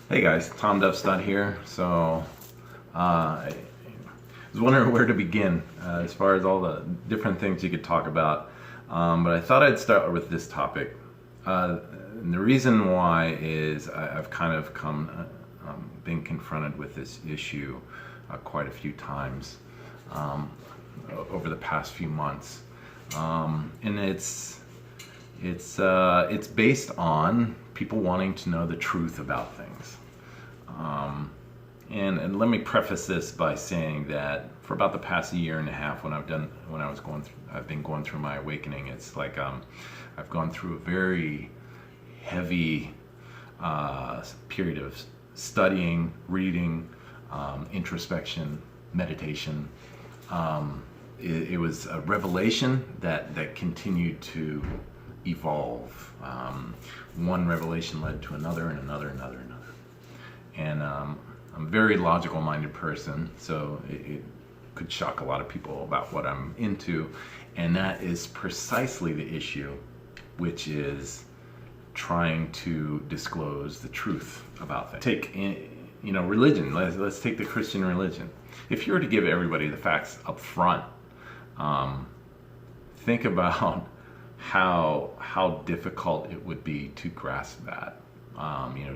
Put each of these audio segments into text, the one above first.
Hey guys, Tom Duppstadt here. I was wondering where to begin as far as all the different things you could talk about. But I thought I'd start with this topic. And the reason why is I've kind of been confronted with this issue quite a few times over the past few months. And it's based on people wanting to know the truth about things. And let me preface this by saying that for about the past year and a half, I've been going through my awakening. It's like I've gone through a very heavy period of studying, reading, introspection, meditation. It was a revelation that continued to evolve. One revelation led to another and another. And I'm a very logical-minded person, so it could shock a lot of people about what I'm into. And that is precisely the issue, which is trying to disclose the truth about things. Take, religion. Let's take the Christian religion. If you were to give everybody the facts up front, think about how difficult it would be to grasp that.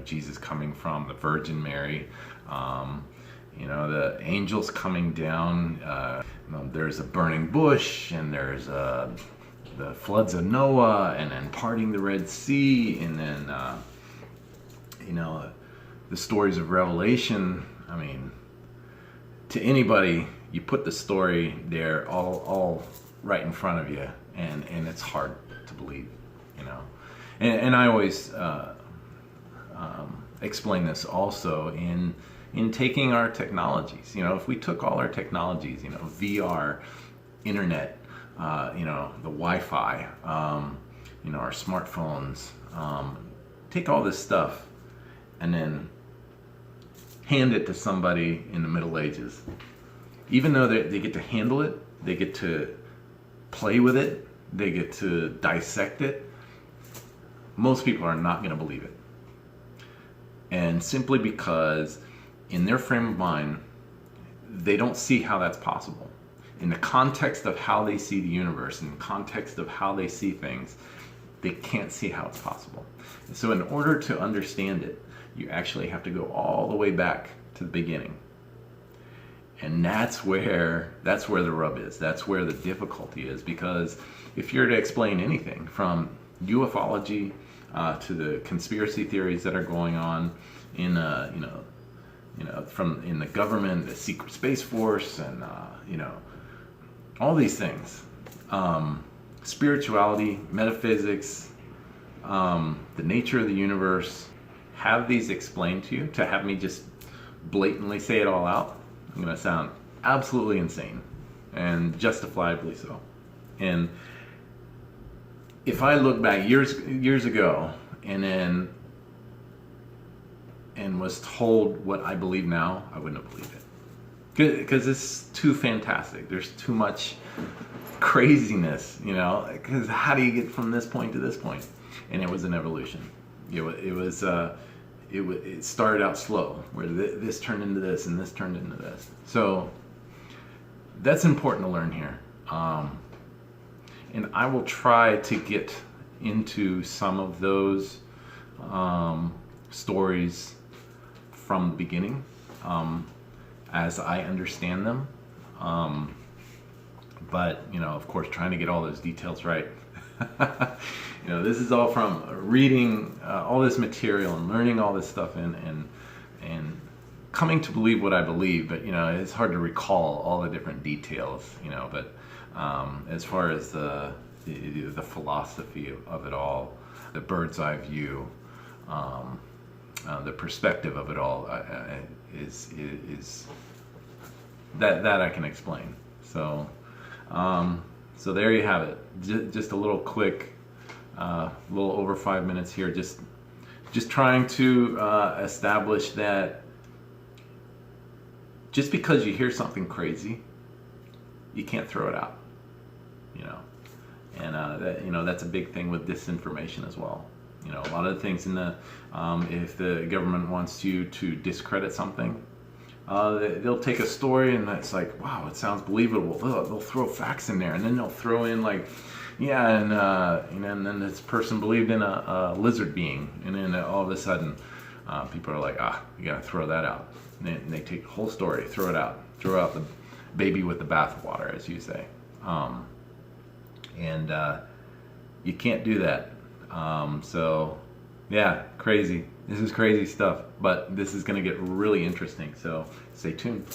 Jesus coming from the Virgin Mary, the angels coming down, there's a burning bush, and there's the floods of Noah, and then parting the Red Sea, and then, the stories of Revelation. I mean, to anybody, you put the story there all right in front of you, and it's hard to believe, And I always explain this also in taking our technologies. If we took all our technologies, VR, internet, the Wi-Fi, our smartphones, take all this stuff and then hand it to somebody in the Middle Ages. Even though they get to handle it, they get to play with it, they get to dissect it, most people are not going to believe it. And simply because in their frame of mind, they don't see how that's possible. In the context of how they see the universe, in the context of how they see things, they can't see how it's possible. And so in order to understand it, you actually have to go all the way back to the beginning. And that's where the rub is. That's where the difficulty is, because if you're to explain anything from ufology to the conspiracy theories that are going on in from in the government, the secret space force, and all these things, spirituality, metaphysics, the nature of the universe, have these explained to you. To have me just blatantly say it all out, I'm going to sound absolutely insane, and justifiably so. And if I look back years ago and was told what I believe now, I wouldn't have believed it, because it's too fantastic. There's too much craziness, because how do you get from this point to this point? And it was an evolution. It started out slow, where this turned into this and this turned into this. So that's important to learn here. And I will try to get into some of those stories from the beginning, as I understand them. But, of course, trying to get all those details right. This is all from reading all this material and learning all this stuff and coming to believe what I believe. But, it's hard to recall all the different details, But as far as the philosophy of it all, the bird's eye view, the perspective of it all is that I can explain. So there you have it. Just a little quick, little over 5 minutes here. Just trying to establish that just because you hear something crazy, you can't throw it out. And that's a big thing with disinformation as well. You know, a lot of the things in the, if the government wants you to discredit something, they'll take a story and it's like, wow, it sounds believable. They'll throw facts in there, and then they'll throw in like, yeah, and you know, and then this person believed in a lizard being, and then all of a sudden, people are like, you gotta throw that out. And they take the whole story, throw out the baby with the bathwater, as you say, and you can't do that. So, yeah, crazy. This is crazy stuff, but this is going to get really interesting, so stay tuned.